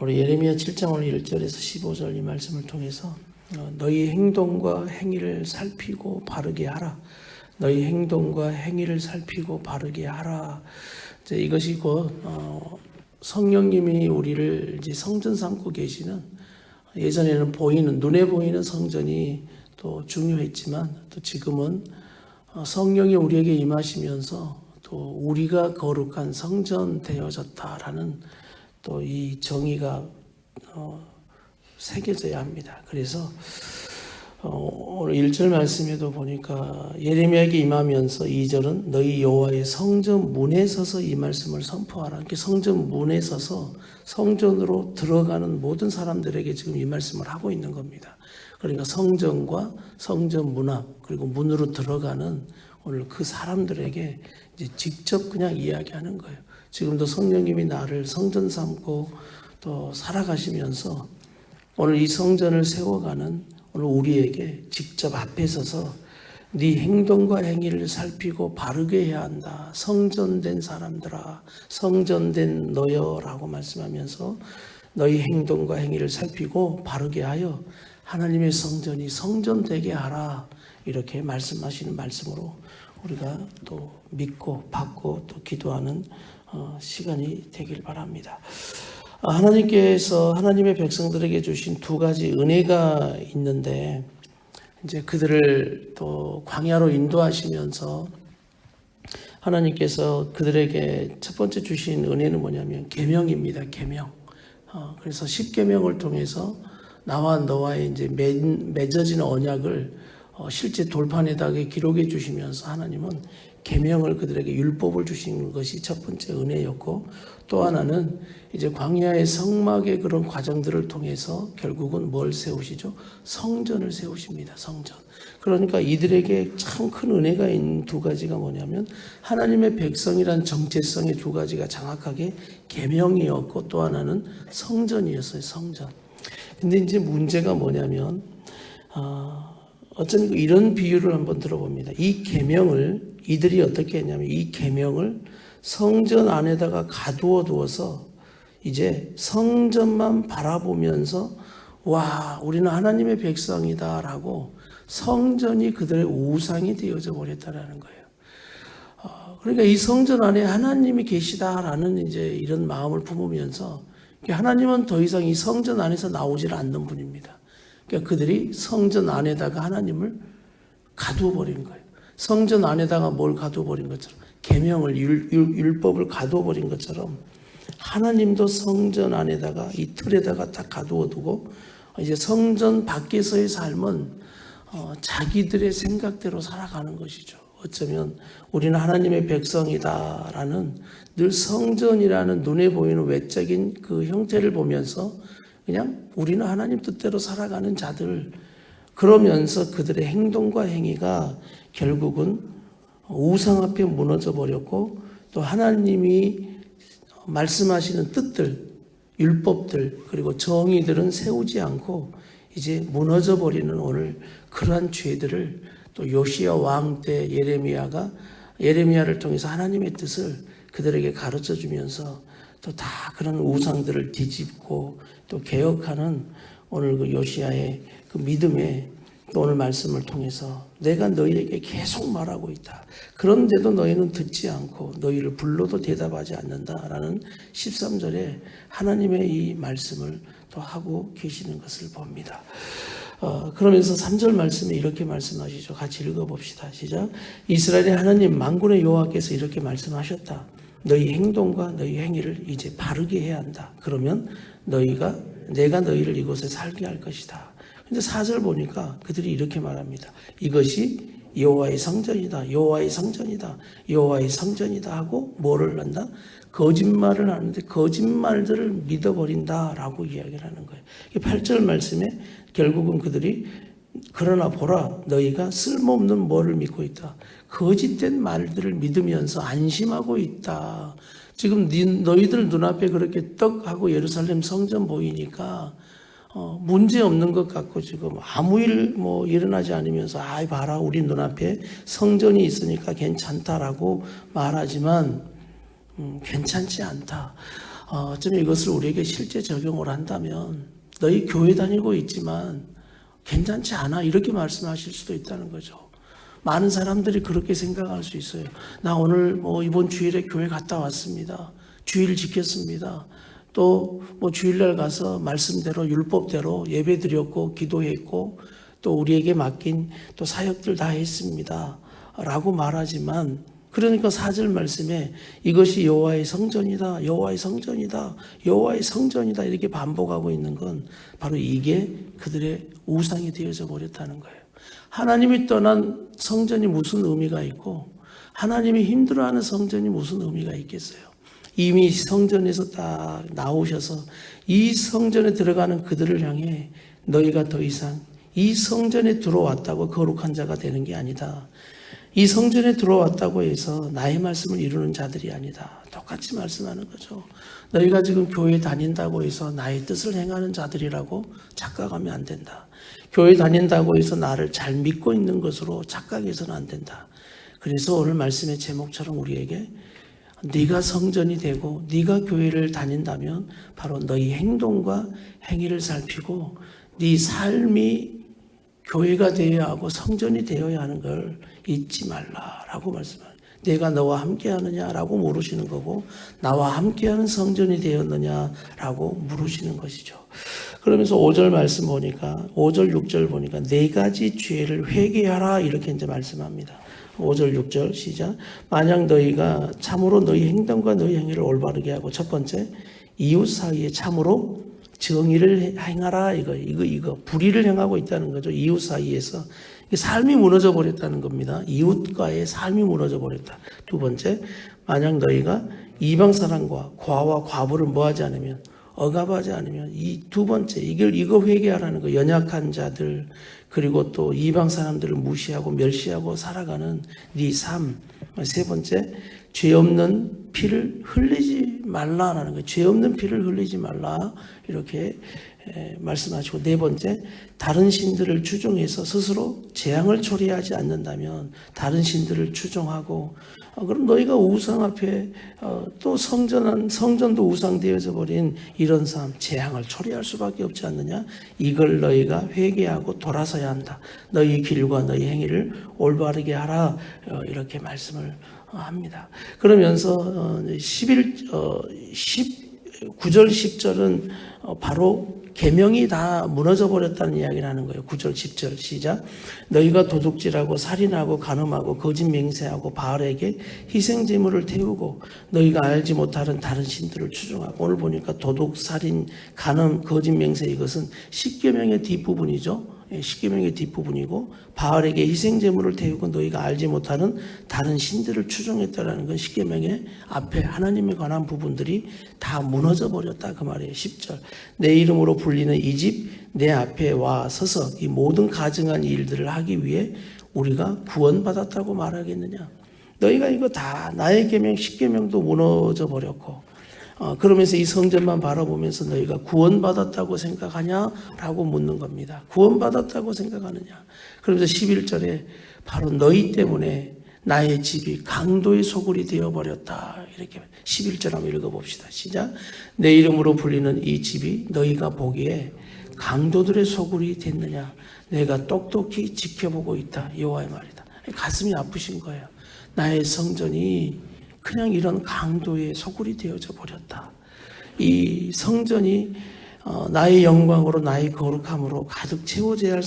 우리 예레미야 7장 오늘 1절에서 15절 이 말씀을 통해서 너희 행동과 행위를 살피고 바르게 하라. 너희 행동과 행위를 살피고 바르게 하라. 이제 이것이 곧 성령님이 우리를 이제 성전 삼고 계시는, 예전에는 보이는, 눈에 보이는 성전이 또 중요했지만 또 지금은 성령이 우리에게 임하시면서 또 우리가 거룩한 성전 되어졌다라는 또 이 정의가 새겨져야 합니다. 그래서 오늘 1절 말씀에도 보니까 예레미야에게 임하면서 2절은 너희 여호와의 성전 문에 서서 이 말씀을 선포하라. 이렇게 성전 문에 서서 성전으로 들어가는 모든 사람들에게 지금 이 말씀을 하고 있는 겁니다. 그러니까 성전과 성전 문 앞, 그리고 문으로 들어가는 오늘 그 사람들에게 이제 직접 그냥 이야기하는 거예요. 지금도 성령님이 나를 성전 삼고 또 살아가시면서 오늘 이 성전을 세워가는 오늘 우리에게 직접 앞에 서서 네 행동과 행위를 살피고 바르게 해야 한다. 성전된 사람들아, 성전된 너여라고 말씀하면서 너희 행동과 행위를 살피고 바르게 하여 하나님의 성전이 성전되게 하라. 이렇게 말씀하시는 말씀으로 우리가 또 믿고 받고 또 기도하는 시간이 되길 바랍니다. 하나님께서 하나님의 백성들에게 주신 두 가지 은혜가 있는데, 이제 그들을 또 광야로 인도하시면서 하나님께서 그들에게 첫 번째 주신 은혜는 뭐냐면 계명입니다. 계명. 그래서 10계명을 통해서 나와 너와의 이제 맺어진 언약을 실제 돌판에다가 기록해 주시면서 하나님은 계명을 그들에게 율법을 주신 것이 첫 번째 은혜였고, 또 하나는 이제 광야의 성막의 그런 과정들을 통해서 결국은 뭘 세우시죠? 성전을 세우십니다. 성전. 그러니까 이들에게 참 큰 은혜가 있는 두 가지가 뭐냐면 하나님의 백성이란 정체성의 두 가지가 정확하게 계명이었고, 또 하나는 성전이었어요. 성전. 근데 이제 문제가 뭐냐면 어쩌면 이런 비유를 한번 들어봅니다. 이 계명을 이들이 어떻게 했냐면 이 계명을 성전 안에다가 가두어 두어서 이제 성전만 바라보면서 와, 우리는 하나님의 백성이다라고 성전이 그들의 우상이 되어져 버렸다라는 거예요. 그러니까 이 성전 안에 하나님이 계시다라는 이제 이런 마음을 품으면서 하나님은 더 이상 이 성전 안에서 나오질 않는 분입니다. 그러니까 그들이 성전 안에다가 하나님을 가두어 버린 거예요. 성전 안에다가 뭘 가두어 버린 것처럼, 계명을 율법을 가두어 버린 것처럼 하나님도 성전 안에다가 이 틀에다가 딱 가두어 두고 이제 성전 밖에서의 삶은 자기들의 생각대로 살아가는 것이죠. 어쩌면 우리는 하나님의 백성이다라는 늘 성전이라는 눈에 보이는 외적인 그 형태를 보면서 그냥 우리는 하나님 뜻대로 살아가는 자들, 그러면서 그들의 행동과 행위가 결국은 우상 앞에 무너져 버렸고, 또 하나님이 말씀하시는 뜻들, 율법들, 그리고 정의들은 세우지 않고 이제 무너져 버리는 오늘 그러한 죄들을 또 요시야 왕 때 예레미야를 통해서 하나님의 뜻을 그들에게 가르쳐 주면서 또 다 그런 우상들을 뒤집고 또 개혁하는 오늘 그 요시야의 그 믿음의 또 오늘 말씀을 통해서 내가 너희에게 계속 말하고 있다. 그런데도 너희는 듣지 않고 너희를 불러도 대답하지 않는다라는 13절에 하나님의 이 말씀을 또 하고 계시는 것을 봅니다. 그러면서 3절 말씀에 이렇게 말씀하시죠. 같이 읽어봅시다. 시작. 이스라엘의 하나님 만군의 여호와께서 이렇게 말씀하셨다. 너희 행동과 너희 행위를 이제 바르게 해야 한다. 그러면 내가 너희를 이곳에 살게 할 것이다. 근데 4절 보니까 그들이 이렇게 말합니다. 이것이 여호와의 성전이다. 여호와의 성전이다. 여호와의 성전이다 하고 뭐를 한다? 거짓말을 하는데 거짓말들을 믿어버린다라고 이야기를 하는 거예요. 8절 말씀에 결국은 그들이 그러나 보라 너희가 쓸모없는 뭐를 믿고 있다. 거짓된 말들을 믿으면서 안심하고 있다. 지금 너희들 눈앞에 그렇게 떡하고 예루살렘 성전 보이니까 문제 없는 것 같고 지금 아무 일 일어나지 않으면서 아이 봐라 우리 눈앞에 성전이 있으니까 괜찮다라고 말하지만 괜찮지 않다. 어쩌면 이것을 우리에게 실제 적용을 한다면 너희 교회 다니고 있지만 괜찮지 않아 이렇게 말씀하실 수도 있다는 거죠. 많은 사람들이 그렇게 생각할 수 있어요. 나 오늘 이번 주일에 교회 갔다 왔습니다. 주일 지켰습니다. 또 주일날 가서 말씀대로 율법대로 예배 드렸고 기도했고 또 우리에게 맡긴 또 사역들 다 했습니다. 라고 말하지만 그러니까 4절 말씀에 이것이 여호와의 성전이다. 여호와의 성전이다. 여호와의 성전이다. 이렇게 반복하고 있는 건 바로 이게 그들의 우상이 되어져 버렸다는 거예요. 하나님이 떠난 성전이 무슨 의미가 있고 하나님이 힘들어하는 성전이 무슨 의미가 있겠어요. 이미 성전에서 딱 나오셔서 이 성전에 들어가는 그들을 향해 너희가 더 이상 이 성전에 들어왔다고 거룩한 자가 되는 게 아니다. 이 성전에 들어왔다고 해서 나의 말씀을 이루는 자들이 아니다. 똑같이 말씀하는 거죠. 너희가 지금 교회 다닌다고 해서 나의 뜻을 행하는 자들이라고 착각하면 안 된다. 교회 다닌다고 해서 나를 잘 믿고 있는 것으로 착각해서는 안 된다. 그래서 오늘 말씀의 제목처럼 우리에게 네가 성전이 되고 네가 교회를 다닌다면 바로 너희 행동과 행위를 살피고 네 삶이 교회가 되어야 하고 성전이 되어야 하는 걸 잊지 말라라고 말씀합니다. 내가 너와 함께 하느냐라고 물으시는 거고 나와 함께하는 성전이 되었느냐라고 물으시는 것이죠. 그러면서 5절 말씀 보니까 5절 6절 보니까 네 가지 죄를 회개하라 이렇게 이제 말씀합니다. 5절 6절 시작. 만약 너희가 참으로 너희 행동과 너희 행위를 올바르게 하고 첫 번째 이웃 사이에 참으로 정의를 행하라 이거 불의를 행하고 있다는 거죠. 이웃 사이에서 삶이 무너져 버렸다는 겁니다. 이웃과의 삶이 무너져 버렸다. 두 번째, 만약 너희가 이방 사람과 과와 과부를 뭐하지 않으면 억압하지 않으면 이 두 번째 이거 회개하라는 거. 연약한 자들 그리고 또 이방 사람들을 무시하고 멸시하고 살아가는 네 삶. 세 번째, 죄 없는 피를 흘리지 말라라는 거예요. 죄 없는 피를 흘리지 말라 이렇게 말씀하시고 네 번째, 다른 신들을 추종해서 스스로 재앙을 초래하지 않는다면 다른 신들을 추종하고 그럼 너희가 우상 앞에 또 성전도 우상되어져 버린 이런 삶, 재앙을 초래할 수밖에 없지 않느냐? 이걸 너희가 회개하고 돌아서야 한다. 너희 길과 너희 행위를 올바르게 하라 이렇게 말씀을 합니다. 그러면서 9절 10절은 바로 계명이 다 무너져 버렸다는 이야기를 하는 거예요. 9절 10절 시작. 너희가 도둑질하고 살인하고 간음하고 거짓 맹세하고 바알에게 희생 제물을 태우고 너희가 알지 못하는 다른 신들을 추종하고 오늘 보니까 도둑, 살인, 간음, 거짓 맹세 이것은 십계명의 뒷부분이죠. 십계명의 뒷부분이고 바알에게 희생 제물을 태우고 너희가 알지 못하는 다른 신들을 추종했다라는 건 십계명의 앞에 하나님에 관한 부분들이 다 무너져 버렸다 그 말이에요. 10절 내 이름으로 불리는 이 집 내 앞에 와 서서 이 모든 가증한 일들을 하기 위해 우리가 구원받았다고 말하겠느냐. 너희가 이거 다 나의 계명 십계명도 무너져 버렸고 그러면서 이 성전만 바라보면서 너희가 구원받았다고 생각하냐라고 묻는 겁니다. 구원받았다고 생각하느냐. 그러면서 11절에 바로 너희 때문에 나의 집이 강도의 소굴이 되어버렸다. 이렇게 11절 한번 읽어봅시다. 시작. 내 이름으로 불리는 이 집이 너희가 보기에 강도들의 소굴이 됐느냐. 내가 똑똑히 지켜보고 있다. 여호와의 말이다. 가슴이 아프신 거예요. 나의 성전이 그냥 이런 강도의 소굴이 되어져 버렸다. 이 성전이 나의 영광으로 나의 거룩함으로 가득 채워져야 할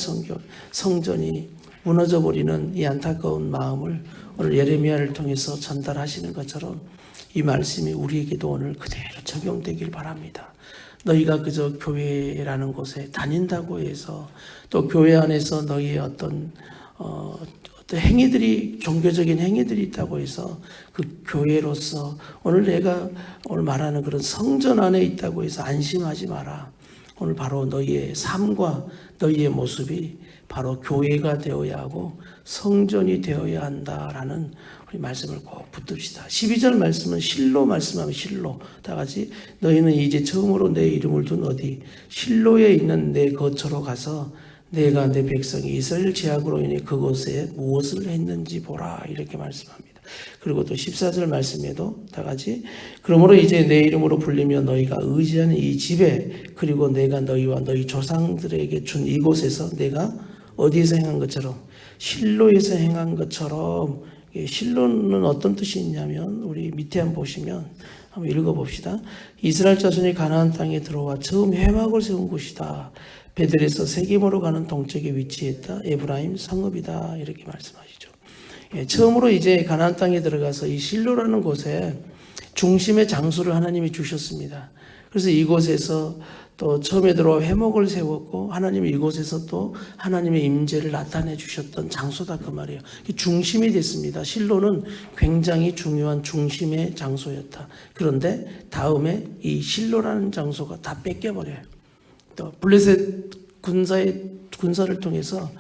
성전이 무너져 버리는 이 안타까운 마음을 오늘 예레미야를 통해서 전달하시는 것처럼 이 말씀이 우리에게도 오늘 그대로 적용되길 바랍니다. 너희가 그저 교회라는 곳에 다닌다고 해서 또 교회 안에서 너희의 어떤 행위들이 종교적인 행위들이 있다고 해서 그 교회로서 오늘 내가 오늘 말하는 그런 성전 안에 있다고 해서 안심하지 마라. 오늘 바로 너희의 삶과 너희의 모습이 바로 교회가 되어야 하고 성전이 되어야 한다라는 우리 말씀을 꼭 붙듭시다. 12절 말씀은 실로 말씀하면 실로 다 같이 너희는 이제 처음으로 내 이름을 둔 어디 실로에 있는 내 거처로 가서 내가 내 백성이 이스라엘 제약으로 인해 그곳에 무엇을 했는지 보라 이렇게 말씀합니다. 그리고 또 14절 말씀에도 다 같이 그러므로 이제 내 이름으로 불리며 너희가 의지하는 이 집에 그리고 내가 너희와 너희 조상들에게 준 이곳에서 내가 어디에서 행한 것처럼 실로에서 행한 것처럼. 실로는 어떤 뜻이 있냐면 우리 밑에 한번 보시면 한번 읽어봅시다. 이스라엘 자손이 가나안 땅에 들어와 처음 회막을 세운 곳이다. 베델에서 세겜으로 가는 동쪽에 위치했다. 에브라임 성읍이다. 이렇게 말씀하시죠. 처음으로 이제 가나안 땅에 들어가서 이 실로라는 곳에 중심의 장소를 하나님이 주셨습니다. 그래서 이곳에서 또 처음에 들어와 회목을 세웠고 하나님이 이곳에서 또 하나님의 임재를 나타내 주셨던 장소다 그 말이에요. 중심이 됐습니다. 실로는 굉장히 중요한 중심의 장소였다. 그런데 다음에 이 실로라는 장소가 다 뺏겨버려요. 또 블레셋 군사를 통해서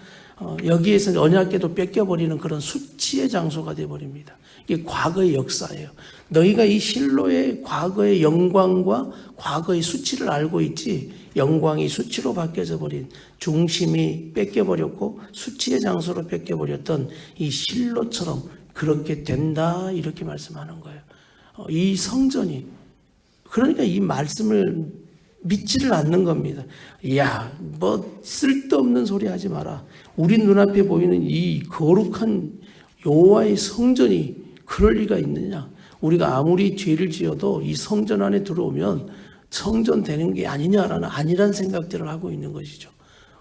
여기에서 언약궤도 뺏겨버리는 그런 수치의 장소가 되어버립니다. 이게 과거의 역사예요. 너희가 이 실로의 과거의 영광과 과거의 수치를 알고 있지 영광이 수치로 바뀌어져 버린 중심이 뺏겨버렸고 수치의 장소로 뺏겨버렸던 이 실로처럼 그렇게 된다 이렇게 말씀하는 거예요. 이 성전이 그러니까 이 말씀을 믿지를 않는 겁니다. 야, 뭐 쓸데없는 소리 하지 마라. 우리 눈앞에 보이는 이 거룩한 여호와의 성전이 그럴 리가 있느냐? 우리가 아무리 죄를 지어도 이 성전 안에 들어오면 성전되는 게 아니냐라는 아니란 생각들을 하고 있는 것이죠.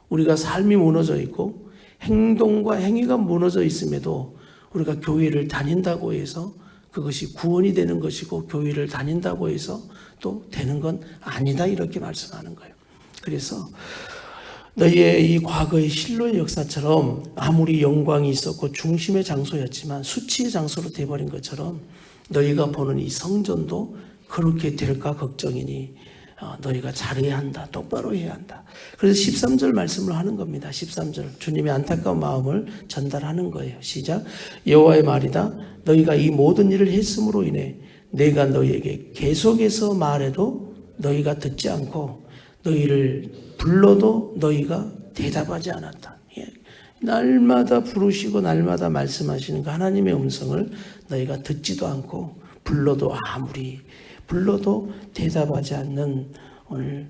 우리가 삶이 무너져 있고 행동과 행위가 무너져 있음에도 우리가 교회를 다닌다고 해서 그것이 구원이 되는 것이고 교회를 다닌다고 해서 또 되는 건 아니다 이렇게 말씀하는 거예요. 그래서 너희의 이 과거의 실로의 역사처럼 아무리 영광이 있었고 중심의 장소였지만 수치의 장소로 되어버린 것처럼 너희가 보는 이 성전도 그렇게 될까 걱정이니 너희가 잘해야 한다. 똑바로 해야 한다. 그래서 13절 말씀을 하는 겁니다. 13절 주님의 안타까운 마음을 전달하는 거예요. 시작. 여호와의 말이다. 너희가 이 모든 일을 했음으로 인해 내가 너희에게 계속해서 말해도 너희가 듣지 않고 너희를 불러도 너희가 대답하지 않았다. 날마다 부르시고 날마다 말씀하시는 그 하나님의 음성을 너희가 듣지도 않고 불러도 아무리 불러도 대답하지 않는 오늘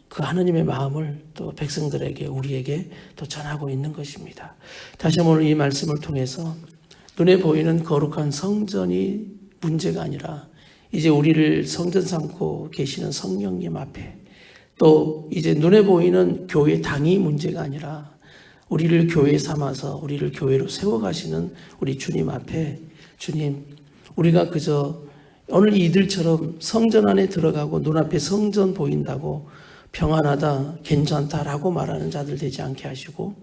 그 하나님의 마음을 또 백성들에게 우리에게 또 전하고 있는 것입니다. 다시 한번 이 말씀을 통해서 눈에 보이는 거룩한 성전이 문제가 아니라 이제 우리를 성전 삼고 계시는 성령님 앞에 또 이제 눈에 보이는 교회 당이 문제가 아니라 우리를 교회 삼아서 우리를 교회로 세워가시는 우리 주님 앞에 주님 우리가 그저 오늘 이들처럼 성전 안에 들어가고 눈앞에 성전 보인다고 평안하다 괜찮다라고 말하는 자들 되지 않게 하시고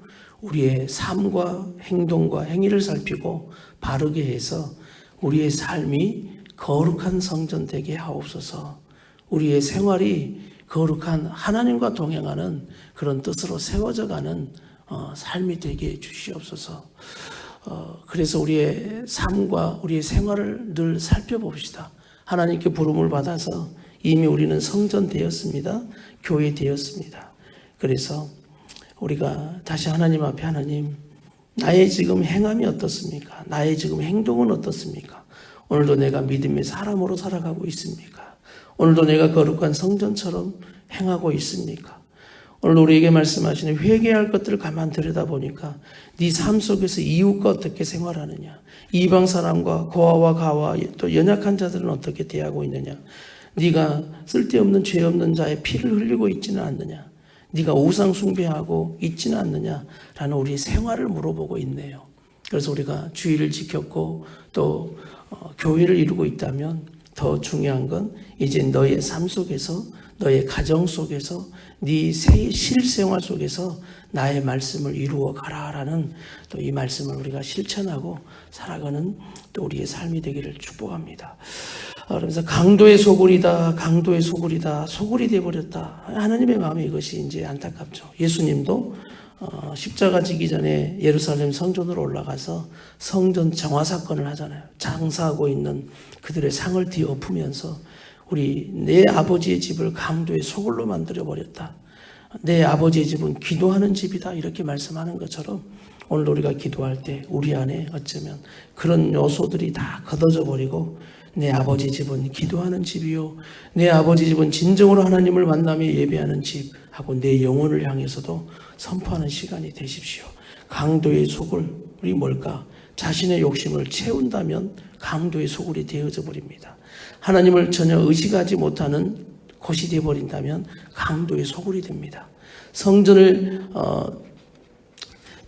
우리의 삶과 행동과 행위를 살피고 바르게 해서 우리의 삶이 거룩한 성전 되게 하옵소서. 우리의 생활이 거룩한 하나님과 동행하는 그런 뜻으로 세워져가는 삶이 되게 해 주시옵소서. 그래서 우리의 삶과 우리의 생활을 늘 살펴봅시다. 하나님께 부름을 받아서 이미 우리는 성전 되었습니다. 교회 되었습니다. 그래서 우리가 다시 하나님 앞에 하나님 나의 지금 행함이 어떻습니까? 나의 지금 행동은 어떻습니까? 오늘도 내가 믿음의 사람으로 살아가고 있습니까? 오늘도 내가 거룩한 성전처럼 행하고 있습니까? 오늘 우리에게 말씀하시는 회개할 것들을 가만 들여다보니까 네 삶 속에서 이웃과 어떻게 생활하느냐, 이방 사람과 고아와 가와 또 연약한 자들은 어떻게 대하고 있느냐, 네가 쓸데없는 죄 없는 자의 피를 흘리고 있지는 않느냐, 네가 우상 숭배하고 있지는 않느냐라는 우리의 생활을 물어보고 있네요. 그래서 우리가 주의를 지켰고 또 교회를 이루고 있다면 더 중요한 건 이제 너의 삶 속에서 너의 가정 속에서 네 실생활 속에서 나의 말씀을 이루어 가라라는 또 이 말씀을 우리가 실천하고 살아가는 또 우리의 삶이 되기를 축복합니다. 그러면서 강도의 소굴이다, 강도의 소굴이다, 소굴이 되어버렸다. 하나님의 마음에 이것이 이제 안타깝죠. 예수님도 십자가 지기 전에 예루살렘 성전으로 올라가서 성전 정화 사건을 하잖아요. 장사하고 있는 그들의 상을 뒤엎으면서 내 아버지의 집을 강도의 소굴로 만들어버렸다. 내 아버지의 집은 기도하는 집이다. 이렇게 말씀하는 것처럼 오늘 우리가 기도할 때 우리 안에 어쩌면 그런 요소들이 다 걷어져 버리고 내 아버지 집은 기도하는 집이요, 내 아버지 집은 진정으로 하나님을 만나며 예배하는 집 하고 내 영혼을 향해서도 선포하는 시간이 되십시오. 강도의 소굴이 뭘까? 자신의 욕심을 채운다면 강도의 소굴이 되어져 버립니다. 하나님을 전혀 의식하지 못하는 곳이 되어버린다면 강도의 소굴이 됩니다. 성전을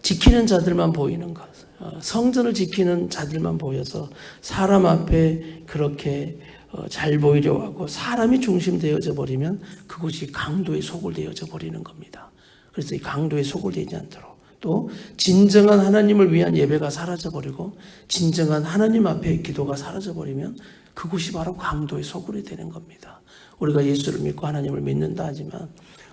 지키는 자들만 보이는 것, 성전을 지키는 자들만 보여서 사람 앞에 그렇게 잘 보이려 하고 사람이 중심되어져 버리면 그것이 강도의 소굴 되어져 버리는 겁니다. 그래서 이 강도의 소굴 되지 않도록, 또 진정한 하나님을 위한 예배가 사라져버리고 진정한 하나님 앞에 기도가 사라져버리면 그곳이 바로 강도의 소굴이 되는 겁니다. 우리가 예수를 믿고 하나님을 믿는다 하지만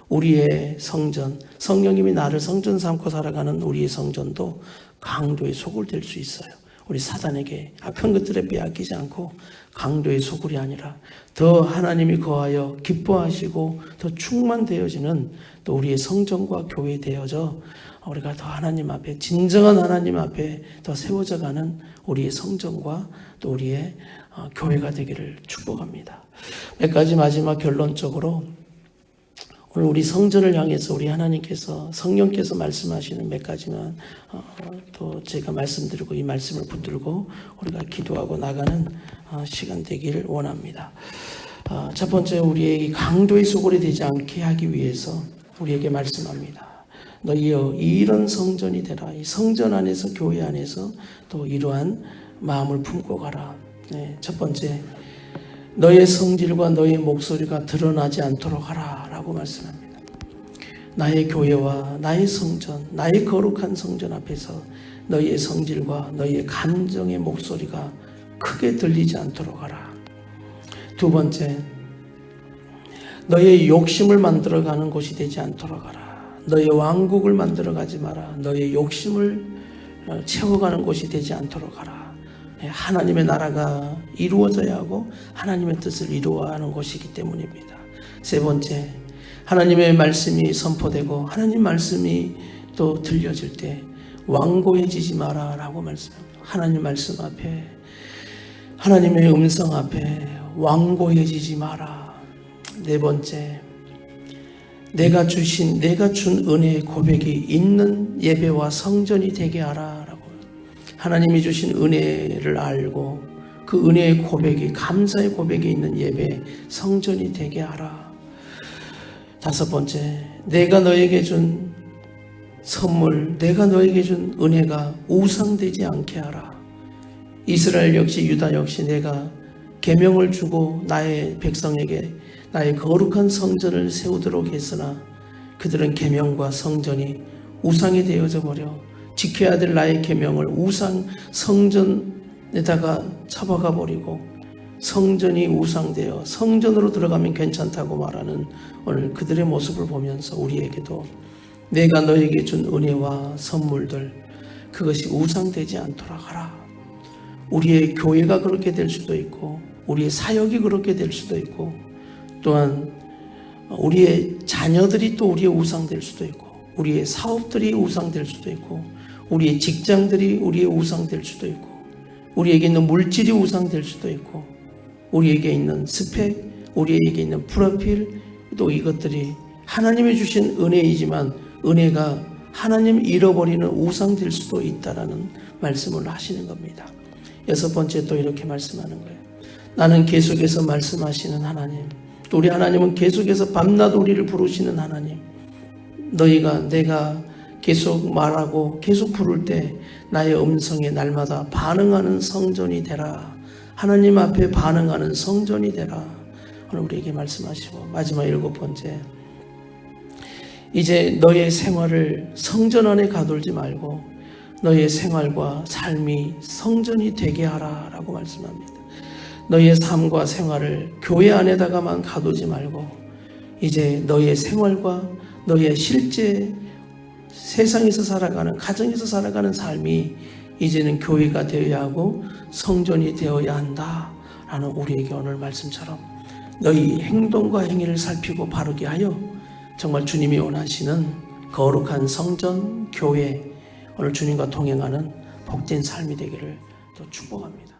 우리의 성전, 성령님이 나를 성전 삼고 살아가는 우리의 성전도 강도의 소굴 될 수 있어요. 우리 사단에게 악한 것들에 빼앗기지 않고 강도의 소굴이 아니라 더 하나님이 거하여 기뻐하시고 더 충만되어지는 또 우리의 성전과 교회 되어져 우리가 더 하나님 앞에, 진정한 하나님 앞에 더 세워져가는 우리의 성전과 또 우리의 교회가 되기를 축복합니다. 몇 가지 마지막 결론적으로 오늘 우리 성전을 향해서 우리 하나님께서, 성령께서 말씀하시는 몇 가지만 또 제가 말씀드리고 이 말씀을 붙들고 우리가 기도하고 나가는 시간 되기를 원합니다. 첫 번째, 우리의 강도의 소굴이 되지 않게 하기 위해서 우리에게 말씀합니다. 너희여 이런 성전이 되라. 이 성전 안에서, 교회 안에서 또 이러한 마음을 품고 가라. 네, 첫 번째, 너의 성질과 너의 목소리가 드러나지 않도록 하라 라고 말씀합니다. 나의 교회와 나의 성전, 나의 거룩한 성전 앞에서 너의 성질과 너의 감정의 목소리가 크게 들리지 않도록 하라. 두 번째, 너의 욕심을 만들어가는 곳이 되지 않도록 하라. 너의 왕국을 만들어가지 마라. 너의 욕심을 채워가는 곳이 되지 않도록 하라. 하나님의 나라가 이루어져야 하고 하나님의 뜻을 이루어가는 곳이기 때문입니다. 세 번째, 하나님의 말씀이 선포되고 하나님 말씀이 또 들려질 때 완고해지지 마라 라고 말씀합니다. 하나님 말씀 앞에, 하나님의 음성 앞에 완고해지지 마라. 네 번째, 내가 준 은혜의 고백이 있는 예배와 성전이 되게 하라 라고. 하나님이 주신 은혜를 알고 그 은혜의 고백이, 감사의 고백이 있는 예배, 성전이 되게 하라. 다섯 번째, 내가 너에게 준 선물, 내가 너에게 준 은혜가 우상되지 않게 하라. 이스라엘 역시 유다 역시 내가 계명을 주고 나의 백성에게 나의 거룩한 성전을 세우도록 했으나 그들은 계명과 성전이 우상이 되어져 버려 지켜야 될 나의 계명을 우상 성전에다가 잡아가 버리고 성전이 우상되어 성전으로 들어가면 괜찮다고 말하는 오늘 그들의 모습을 보면서 우리에게도 내가 너에게 준 은혜와 선물들, 그것이 우상되지 않도록 하라. 우리의 교회가 그렇게 될 수도 있고 우리의 사역이 그렇게 될 수도 있고 또한 우리의 자녀들이 또 우리의 우상될 수도 있고 우리의 사업들이 우상될 수도 있고 우리의 직장들이 우리의 우상될 수도 있고 우리에게 있는 물질이 우상될 수도 있고 우리에게 있는 스펙, 우리에게 있는 프로필, 또 이것들이 하나님이 주신 은혜이지만 은혜가 하나님 잃어버리는 우상될 수도 있다라는 말씀을 하시는 겁니다. 여섯 번째, 또 이렇게 말씀하는 거예요. 나는 계속해서 말씀하시는 하나님, 또 우리 하나님은 계속해서 밤낮 우리를 부르시는 하나님. 내가 계속 말하고 계속 부를 때 나의 음성에 날마다 반응하는 성전이 되라. 하나님 앞에 반응하는 성전이 되라. 오늘 우리에게 말씀하시고, 마지막 일곱 번째, 이제 너의 생활을 성전 안에 가둘지 말고 너의 생활과 삶이 성전이 되게 하라 라고 말씀합니다. 너의 삶과 생활을 교회 안에다가만 가두지 말고 이제 너의 생활과 너의 실제 세상에서 살아가는, 가정에서 살아가는 삶이 이제는 교회가 되어야 하고 성전이 되어야 한다 라는 우리에게 오늘 말씀처럼 너희 행동과 행위를 살피고 바르게 하여 정말 주님이 원하시는 거룩한 성전, 교회, 오늘 주님과 동행하는 복된 삶이 되기를 또 축복합니다.